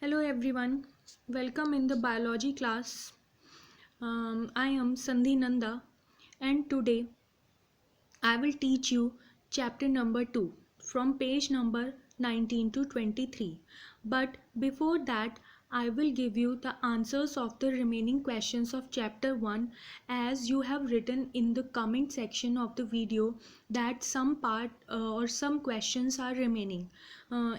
Hello everyone, welcome in the biology class. I am Sandhi Nanda and today I will teach you chapter number 2 from page number 19 to 23. But before that, I will give you the answers of the remaining questions of chapter 1 as you have written in the comment section of the video that some part or some questions are remaining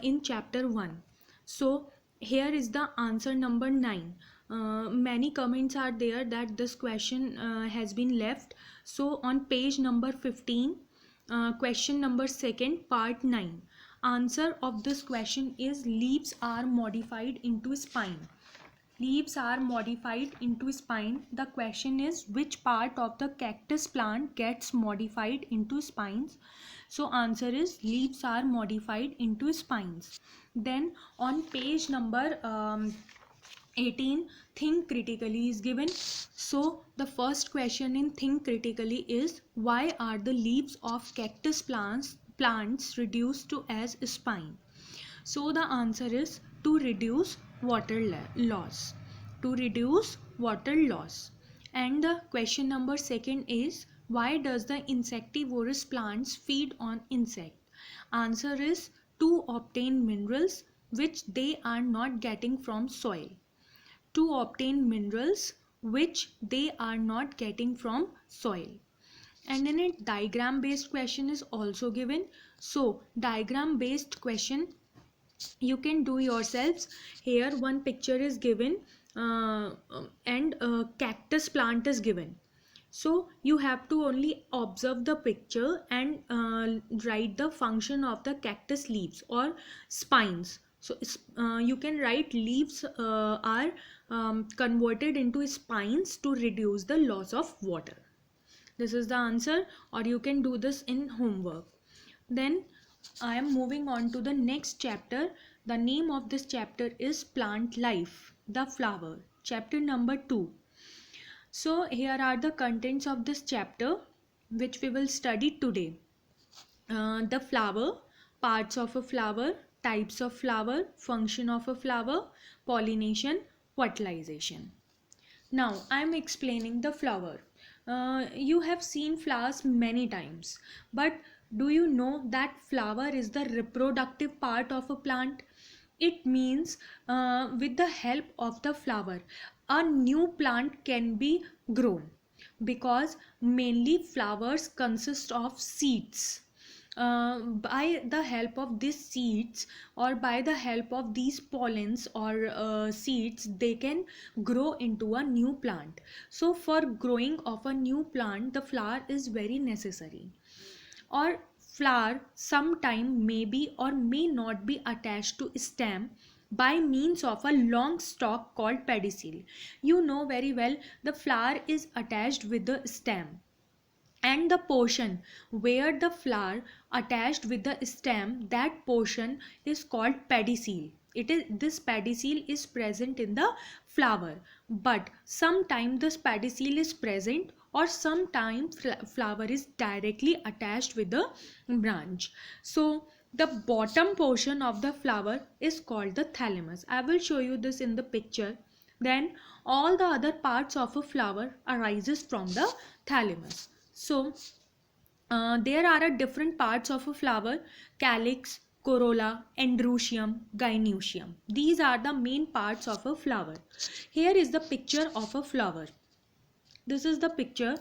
in chapter 1. So here is the answer number 9. Many comments are there that this question has been left. So on page number 15, question number 2, part 9. Answer of this question is leaves are modified into spine. Leaves are modified into spine. The question is which part of the cactus plant gets modified into spines? So answer is leaves are modified into spines. Then on page number 18, think critically is given. So the first question in think critically is why are the leaves of cactus plants reduced to as spine? So the answer is to reduce loss. To reduce water loss. And the question number 2 is why does the insectivorous plants feed on insect? Answer is to obtain minerals which they are not getting from soil. To obtain minerals which they are not getting from soil. And in a diagram based question is also given. So diagram based question you can do yourselves. Here one picture is given and a cactus plant is given. So you have to only observe the picture and write the function of the cactus leaves or spines. So you can write leaves are converted into spines to reduce the loss of water. This is the answer, or you can do this in homework. Then I am moving on to the next chapter. The name of this chapter is Plant Life, the Flower, chapter number 2. So here are the contents of this chapter which we will study today. The flower, parts of a flower, types of flower, function of a flower, pollination, fertilization. Now I am explaining the flower. You have seen flowers many times, but do you know that flower is the reproductive part of a plant? It means with the help of the flower, a new plant can be grown because mainly flowers consist of seeds. By the help of these seeds or by the help of these pollens or seeds, they can grow into a new plant. So for growing of a new plant, the flower is very necessary. Or flower sometime may be or may not be attached to stem by means of a long stalk called pedicel. You know very well the flower is attached with the stem, and the portion where the flower attached with the stem, that portion is called pedicel. It is this pedicel is present in the flower, but sometime this pedicel is present or sometime flower is directly attached with the branch. So the bottom portion of the flower is called the thalamus. I will show you this in the picture. Then all the other parts of a flower arises from the thalamus. So there are different parts of a flower: calyx, corolla, androecium, gynoecium. These are the main parts of a flower. Here is the picture of a flower. This is the picture.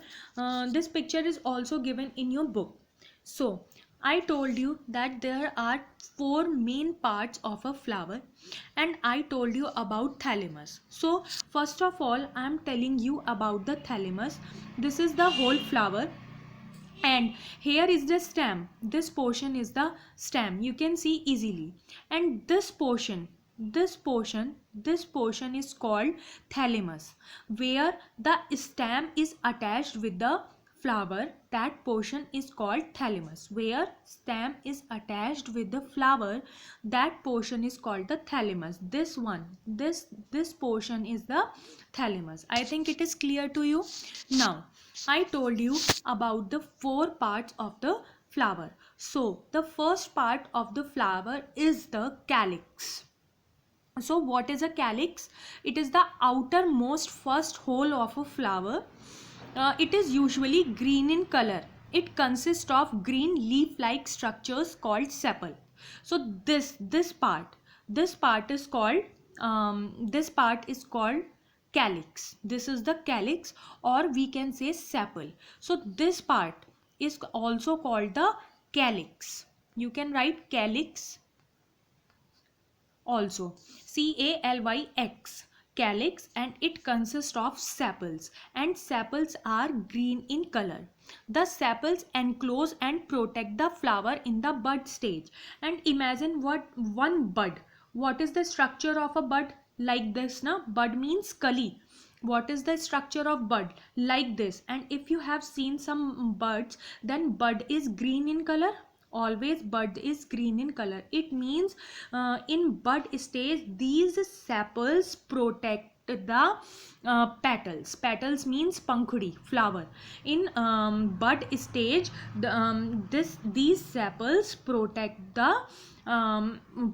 This picture is also given in your book. So I told you that there are 4 main parts of a flower, and I told you about thalamus. So first of all I am telling you about the thalamus. This is the whole flower, and here is the stem. This portion is the stem, you can see easily. And this portion is called thalamus, where the stem is attached with the flower. That portion is called thalamus. Where stem is attached with the flower, that portion is called the thalamus. This portion is the thalamus. I think it is clear to you. Now I told you about the 4 parts of the flower. So the first part of the flower is the calyx. So what is a calyx? It is the outermost first hole of a flower. It is usually green in color. It consists of green leaf-like structures called sepal. So this part is called calyx. This is the calyx, or we can say sepal. So this part is also called the calyx. You can write calyx also, calyx, calyx, and it consists of sepals, and sepals are green in color. The sepals enclose and protect the flower in the bud stage. And imagine what is the structure of a bud? Like this, na? Bud means kali. What is the structure of bud? Like this. And if you have seen some buds, then bud is green in color. Always bud is green in color. It means in bud stage these sepals protect the petals means pankhudi, flower. In bud stage these sepals protect the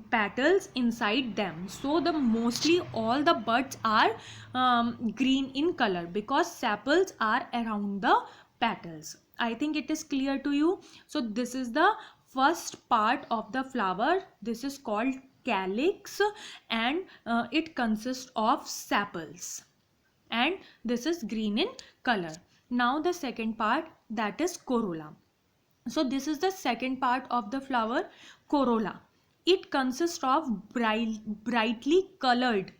petals inside them. So the mostly all the buds are green in color because sepals are around the petals. I think it is clear to you. So this is the first part of the flower. This is called calyx, and it consists of sepals, and this is green in color. Now the second part, that is corolla. So this is the second part of the flower, corolla. It consists of brightly colored,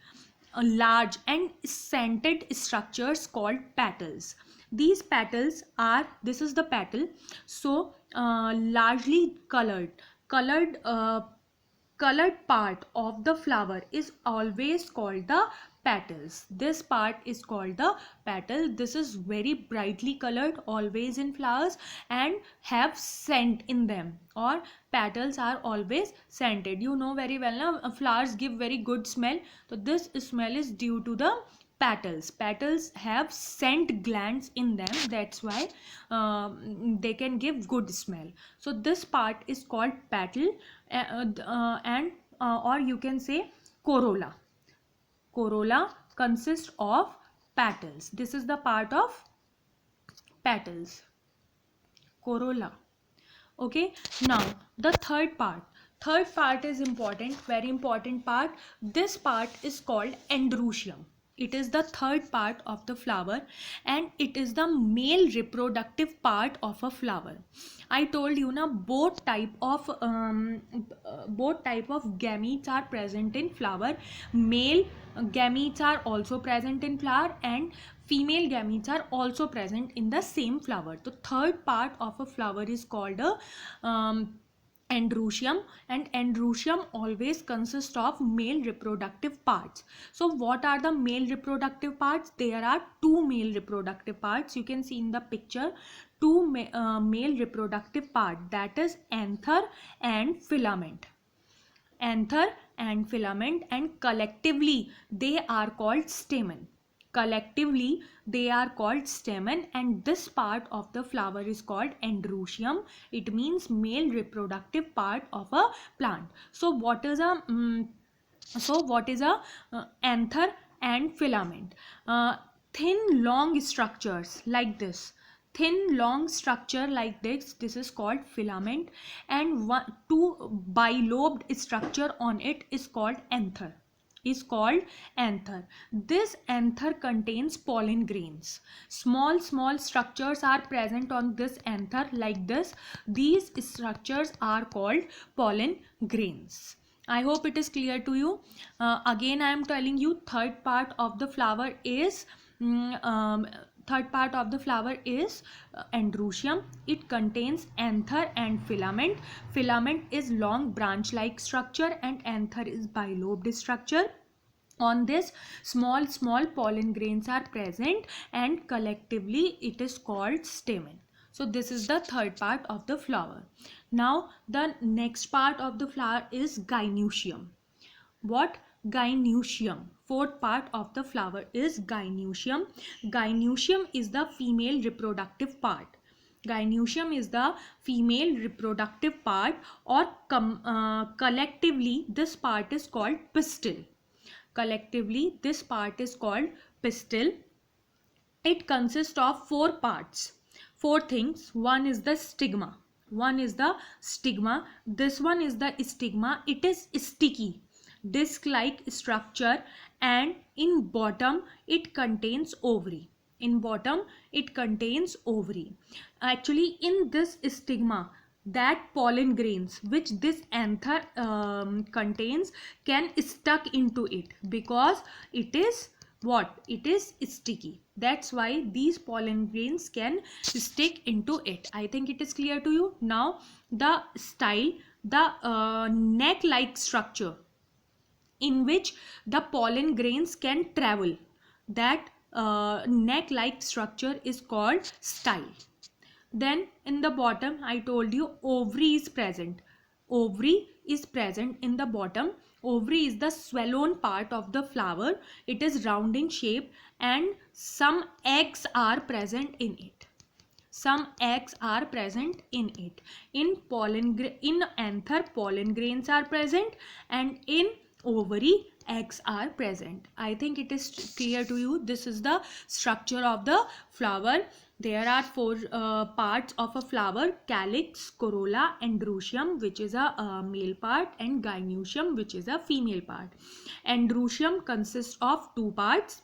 large and scented structures called petals. These petals are, this is the petal, so largely colored colored part of the flower is always called the petals. This part is called the petal. This is very brightly colored always in flowers and have scent in them, or petals are always scented. You know very well now, flowers give very good smell. So this smell is due to the petals have scent glands in them. That's why they can give good smell. So this part is called petal, and or you can say corolla. Corolla consists of petals. This is the part of petals, corolla. Okay, now the third part is important, very important part. This part is called androecium. It is the third part of the flower, and it is the male reproductive part of a flower. I told you na, both type of gametes are present in flower. Male gametes are also present in flower, and female gametes are also present in the same flower. The third part of a flower is called a androecium, and androecium always consists of male reproductive parts. So what are the male reproductive parts? There are two male reproductive parts. You can see in the picture two male reproductive part, that is anther and filament. Anther and filament, and collectively they are called stamen. Collectively they are called stamen, and this part of the flower is called androecium. It means male reproductive part of a plant. So what is a anther and filament? Thin long structures like this. Thin long structure like this is called filament, and two bilobed structure on it is called anther. This anther contains pollen grains. Small structures are present on this anther like this. These structures are called pollen grains. I hope it is clear to you. Again I am telling you, third part of the flower is androecium. It contains anther and filament. Filament is long branch like structure, and anther is bilobed structure. On this small pollen grains are present, and collectively it is called stamen. So this is the third part of the flower. Now the next part of the flower is gynoecium. What? Gynoecium. Fourth part of the flower is gynoecium. Gynoecium is the female reproductive part. Gynoecium is the female reproductive part, or collectively this part is called pistil. Collectively, this part is called pistil. It consists of four parts, four things. One is the stigma. This one is the stigma. It is sticky, disc-like structure, and in bottom it contains ovary. Actually, in this stigma, that pollen grains which this anther contains can stuck into it, because it is what? It is sticky. That's why these pollen grains can stick into it. I think it is clear to you. Now the style, the neck like structure in which the pollen grains can travel, that neck like structure is called style. Then in the bottom, I told you ovary is present. Ovary is present in the bottom. Ovary is the swollen part of the flower. It is round in shape, and some eggs are present in it. In anther, pollen grains are present, and in ovary, eggs are present. I think it is clear to you. This is the structure of the flower. There are four parts of a flower: calyx, corolla, androecium, which is a male part, and gynoecium, which is a female part. Androecium consists of two parts.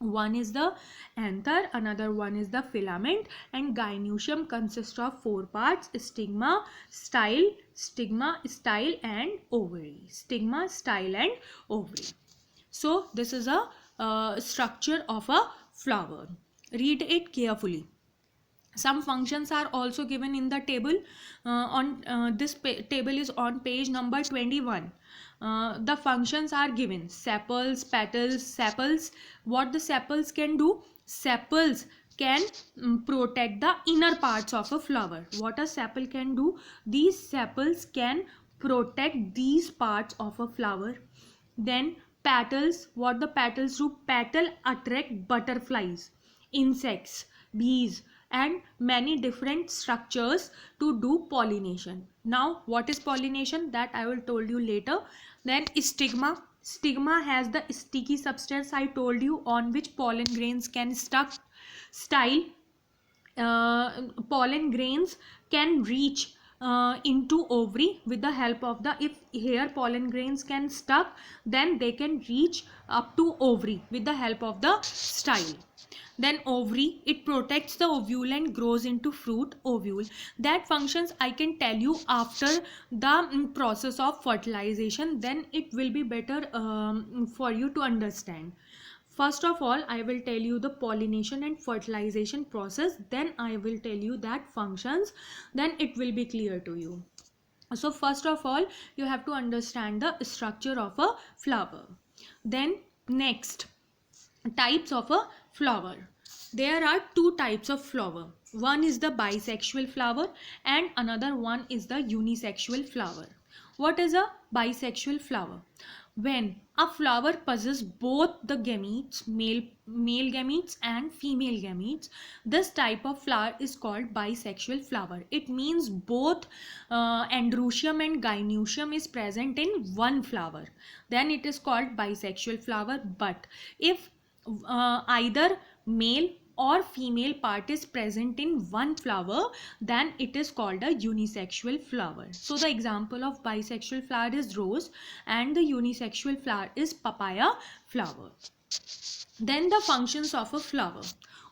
One is the anther, another one is the filament, and gynoecium consists of four parts: stigma, style, and ovary. So this is a structure of a flower. Read it carefully. Some functions are also given in the table. This table is on page number 21. The functions are given: sepals, petals. Sepals, what the sepals can do? Sepals can protect the inner parts of a flower. What a sepal can do? These sepals can protect these parts of a flower. Then petals, what the petals do? Petal attract butterflies, insects, bees, and many different structures to do pollination. Now what is pollination? That I will told you later. Then stigma has the sticky substance I told you, on which pollen grains can stuck. Style, pollen grains can reach into ovary with the help of the, if here pollen grains can stuck, then they can reach up to ovary with the help of the style. Then ovary, it protects the ovule and grows into fruit, ovule. That functions I can tell you after the process of fertilization. Then it will be better for you to understand. First of all, I will tell you the pollination and fertilization process. Then I will tell you that functions. Then it will be clear to you. So first of all, you have to understand the structure of a flower. Then next, types of a flower. There are two types of flower. One is the bisexual flower and another one is the unisexual flower. What is a bisexual flower? When a flower possesses both the gametes, male gametes and female gametes, this type of flower is called bisexual flower. It means both androecium and gynoecium is present in one flower. Then it is called bisexual flower. But if either male or female part is present in one flower, then it is called a unisexual flower. So the example of bisexual flower is rose, and the unisexual flower is papaya flower. Then the functions of a flower.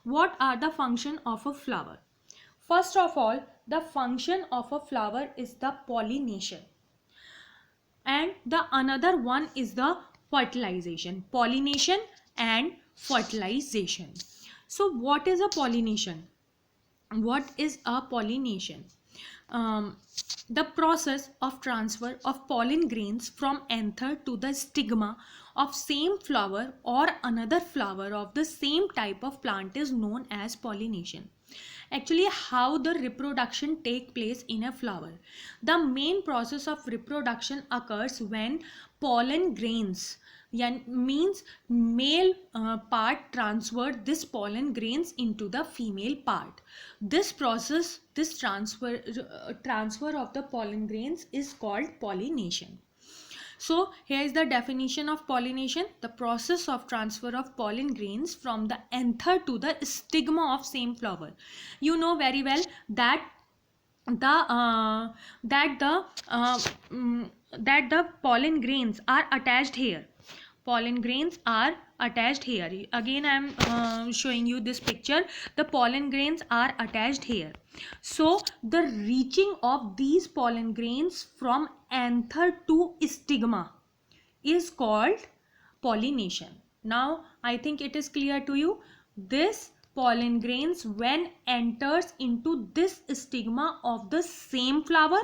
What are the function of a flower? First of all, the function of a flower is the pollination, and the another one is the fertilization. Pollination and fertilization. So what is a pollination? The process of transfer of pollen grains from anther to the stigma of same flower or another flower of the same type of plant is known as pollination. Actually, how the reproduction take place in a flower. The main process of reproduction occurs when pollen grains, means male part transferred this pollen grains into the female part. This process, transfer of the pollen grains is called pollination. So here is the definition of pollination: the process of transfer of pollen grains from the anther to the stigma of same flower. You know very well that the that the that the pollen grains are attached here. Pollen grains are attached here. Again I am showing you this picture. The pollen grains are attached here. So the reaching of these pollen grains from anther to stigma is called pollination. Now I think it is clear to you. This pollen grains when enters into this stigma of the same flower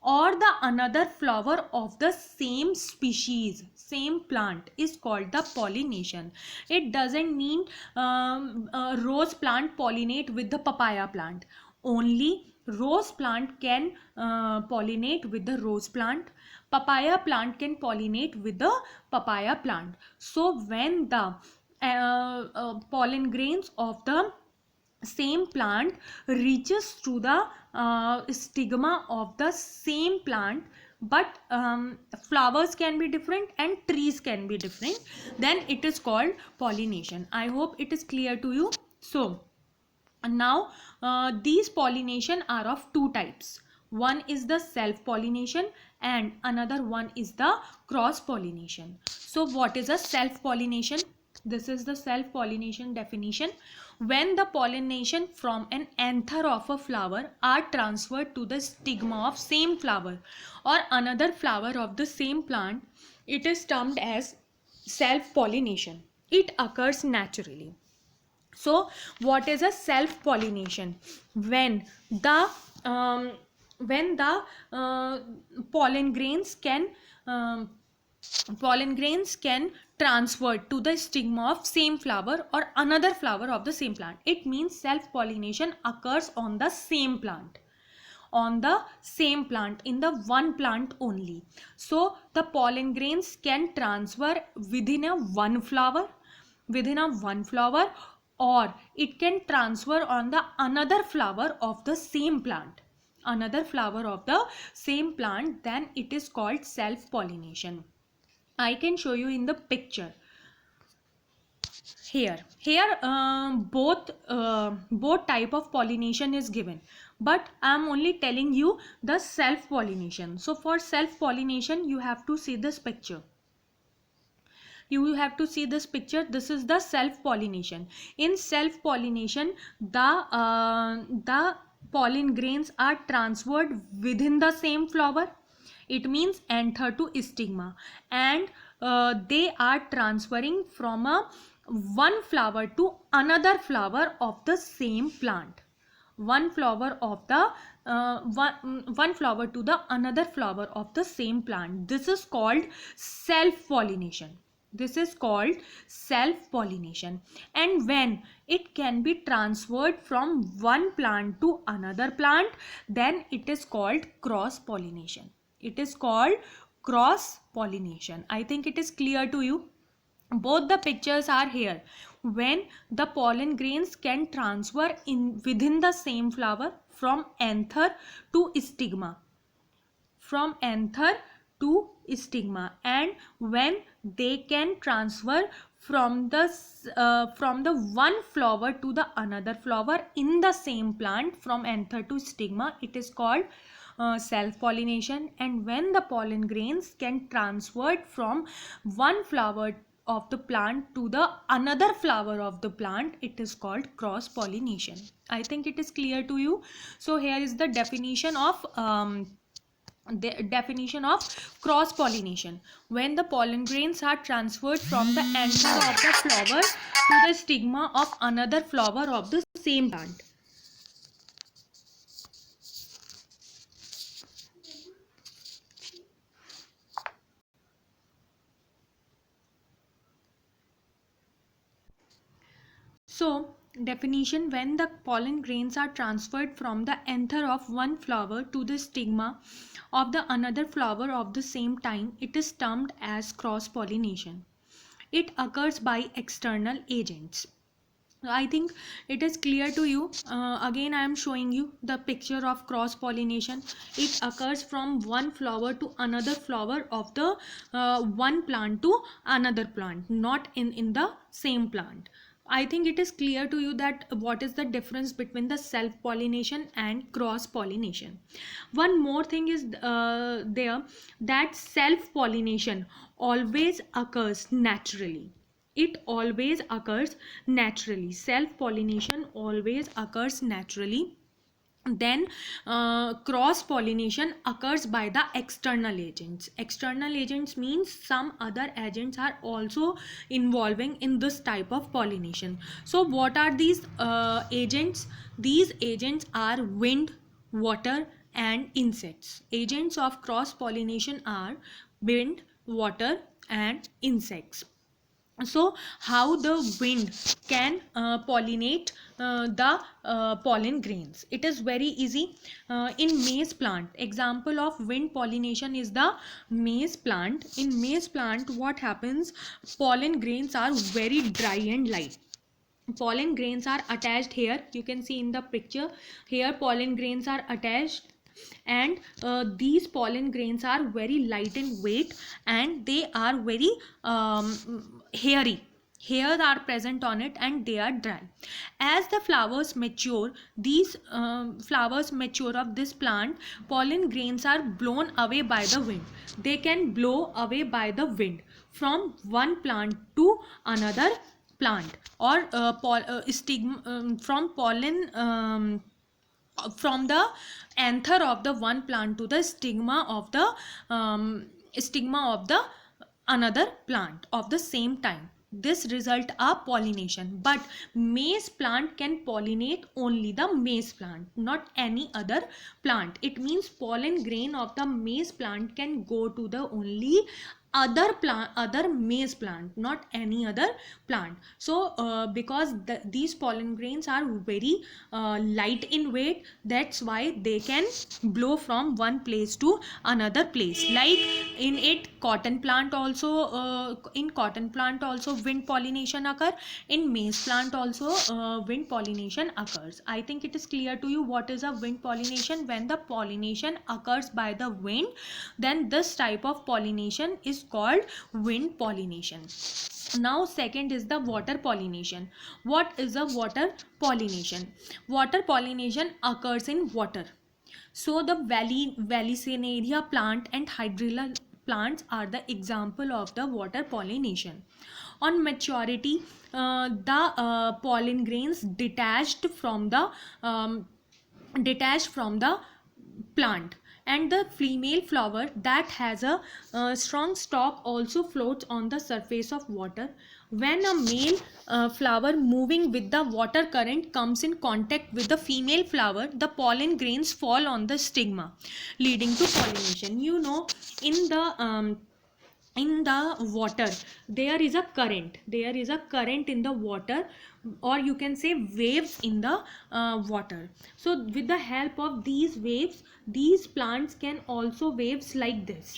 or the another flower of the same species, same plant, is called the pollination. It doesn't mean rose plant pollinate with the papaya plant. Only rose plant can pollinate with the rose plant. Papaya plant can pollinate with the papaya plant. So when the pollen grains of the same plant reaches to the stigma of the same plant, but flowers can be different and trees can be different, then it is called pollination. I hope it is clear to you. So now these pollination are of two types. One is the self pollination and another one is the cross pollination. So what is a self pollination? This is the self pollination definition: when the pollination from an anther of a flower are transferred to the stigma of same flower or another flower of the same plant, it is termed as self pollination. It occurs naturally. So what is a self pollination? When the um, when the pollen grains can um, pollen grains can transfer to the stigma of same flower or another flower of the same plant. It means self pollination occurs on the same plant, in the one plant only. So the pollen grains can transfer within a one flower, or it can transfer on the another flower of the same plant, then it is called self pollination. I can show you in the picture. Here both type of pollination is given, but I am only telling you the self pollination. So for self pollination you have to see this picture. This is the self pollination. In self pollination, the pollen grains are transferred within the same flower. It means anther to stigma, and they are transferring from a one flower to another flower of the same plant. One flower of the one flower to the another flower of the same plant. This is called self pollination. And when it can be transferred from one plant to another plant, then it is called cross pollination. I think it is clear to you. Both the pictures are here. When the pollen grains can transfer in within the same flower from anther to stigma, and when they can transfer from the one flower to the another flower in the same plant from anther to stigma, it is called self pollination. And when the pollen grains can transfer from one flower of the plant to the another flower of the plant, it is called cross pollination. I think it is clear to you. So here is the definition of cross pollination: when the pollen grains are transferred from the anther of the flower to the stigma of another flower of the same plant. So definition: when the pollen grains are transferred from the anther of one flower to the stigma of the another flower of the same time, it is termed as cross pollination. It occurs by external agents. I think it is clear to you. Again, I am showing you the picture of cross pollination. It occurs from one flower to another flower of the one plant to another plant, not in the same plant. I think it is clear to you that what is the difference between the self pollination and cross pollination. One more thing is there, that self pollination always occurs naturally. It always occurs naturally. Self pollination always occurs naturally. Then cross pollination occurs by the external agents. External agents means some other agents are also involving in this type of pollination. So what are these agents? These agents are wind, water and insects. Agents of cross pollination are wind, water and insects. So how the wind can pollinate the pollen grains? It is very easy. In maize plant, example of wind pollination is the maize plant. In maize plant, what happens? Pollen grains are very dry and light. Pollen grains are attached here. You can see in the picture here, pollen grains are attached, and these pollen grains are very light in weight and they are very hairy. Hairs are present on it and they are dry. As the flowers mature, these flowers mature of this plant, pollen grains are blown away by the wind. They can blow away by the wind from one plant to another plant, or stigma from pollen from the anther of the one plant to the stigma of the another plant of the same time. This result a pollination. But maize plant can pollinate only the maize plant, not any other plant. It means pollen grain of the maize plant can go to the only other maize plant, not any other plant. So because these pollen grains are very light in weight, that's why they can blow from one place to another place. Like in cotton plant also, wind pollination occur. In maize plant also wind pollination occurs. I think it is clear to you what is a wind pollination. When the pollination occurs by the wind, then this type of pollination is called wind pollination. Now second is the water pollination. What is a water pollination? Water pollination occurs in water. So the Vallisneria plant and Hydrilla plants are the example of the water pollination. On maturity, the pollen grains detached from the plant, and the female flower that has a strong stalk also floats on the surface of water. When a male flower moving with the water current comes in contact with the female flower, the pollen grains fall on the stigma, leading to pollination. You know, in the water there is a current. There is a current in the water, or you can say waves in the water. So with the help of these waves, these plants can also waves like this.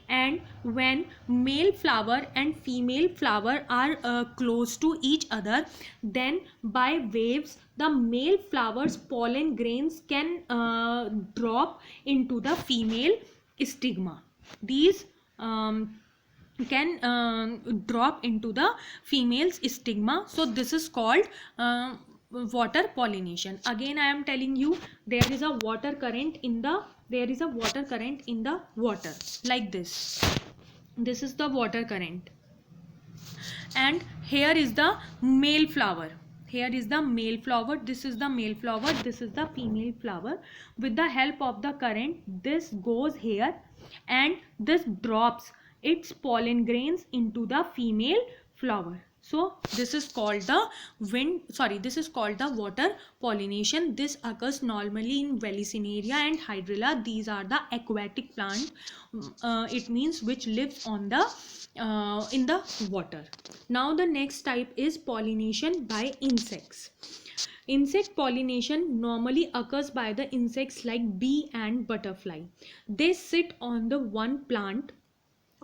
And when male flower and female flower are close to each other, then by waves the male flower's pollen grains can drop into the female stigma. These can drop into the female's stigma. So this is called water pollination. Again I am telling you, there is a water current in the water, like this. This is the water current, and here is the male flower. Here is the male flower. This is the male flower. This is the female flower. With the help of the current, this goes here and this drops its pollen grains into the female flower. So this is called the this is called the water pollination. This occurs normally in Vallisneria and Hydrilla. These are the aquatic plant. It means which lives on the in the water. Now the next type is pollination by insects. Insect pollination normally occurs by the insects like bee and butterfly. They sit on the one plant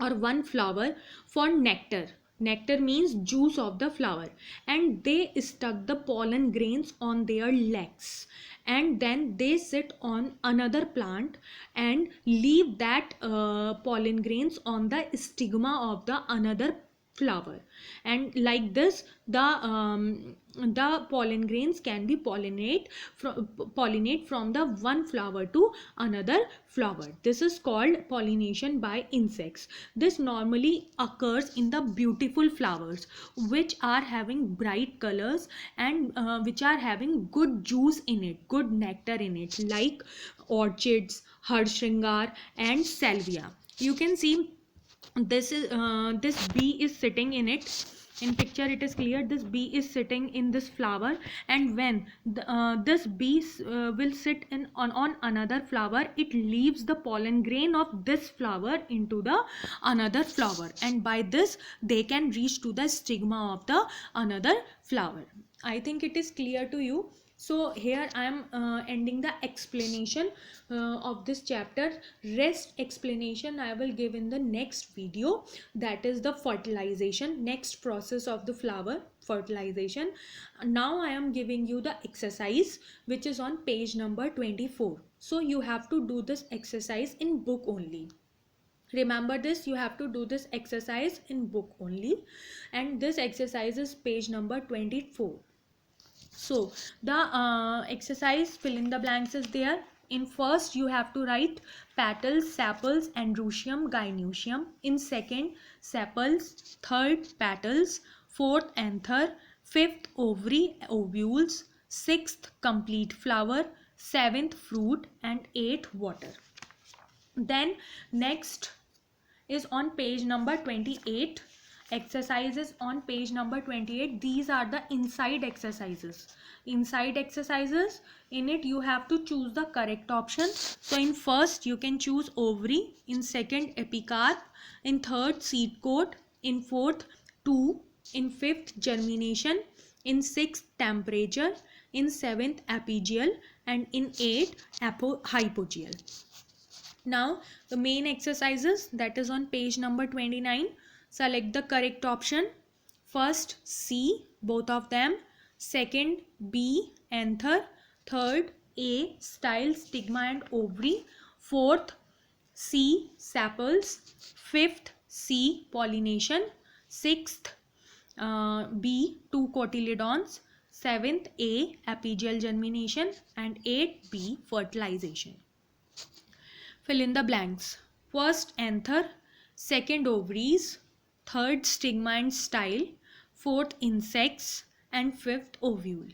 or one flower for nectar. Nectar means juice of the flower. And they stuck the pollen grains on their legs. And then they sit on another plant and leave that pollen grains on the stigma of the another flower. And like this, the pollen grains can be pollinate from the one flower to another flower. This is called pollination by insects. This normally occurs in the beautiful flowers which are having bright colors and which are having good juice in it, good nectar in it, like orchids, harshringar and salvia. You can see this bee is sitting in it. In picture it is clear, this bee is sitting in this flower, and when this bee will sit on another flower, it leaves the pollen grain of this flower into the another flower, and by this they can reach to the stigma of the another flower. I think it is clear to you. So here I am ending the explanation of this chapter. Rest explanation I will give in the next video, that is the fertilization, next process of the flower, fertilization. Now I am giving you the exercise which is on page number 24. So you have to do this exercise in book only. Remember this, you have to do this exercise in book only, and this exercise is page number 24. So the exercise fill in the blanks is there. In first you have to write petals, sepals, androecium, gynoecium. In second, sepals. Third, petals. Fourth, anther. Fifth, ovary, ovules. Sixth, complete flower. Seventh, fruit. And eighth, water. Then next is on page number 28. Exercises on page number 28. These are the inside exercises. In it you have to choose the correct option. So in first you can choose ovary, in second epicarp, in third seed coat, in fourth 2, in fifth germination, in sixth temperature, in seventh apigeal, and in eighth hypogeal. Now the main exercises, that is on page number 29. Select the correct option. First C, both of them. Second B, anther. Third A, style, stigma and ovary. Fourth C, sepals. Fifth C, pollination. Sixth B, 2 cotyledons. Seventh A, apigeal germination. And 8 B, fertilization. Fill in the blanks. First anther, second ovaries, third stigma and style, fourth insects, and fifth ovule.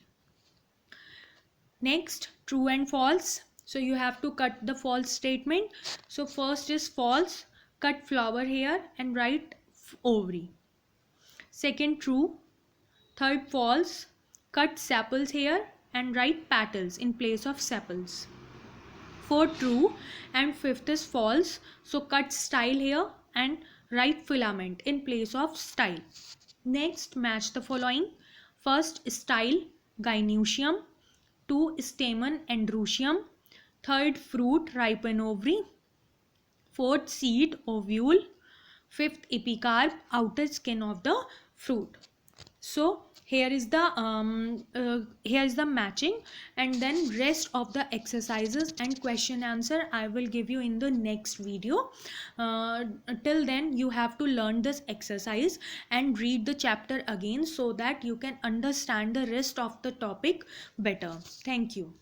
Next, true and false. So you have to cut the false statement. So first is false, cut flower here and write ovary. Second, true. Third, false, cut sepals here and write petals in place of sepals. Fourth, true, and fifth is false. So cut style here and write filament in place of style. Next, match the following. First, style, gynoecium. 2, stamen, androecium. Third, fruit, ripen ovary. Fourth, seed, ovule. Fifth, epicarp, outer skin of the fruit. So here is the matching, and then rest of the exercises and question answer I will give you in the next video. Till then you have to learn this exercise and read the chapter again so that you can understand the rest of the topic better. Thank you.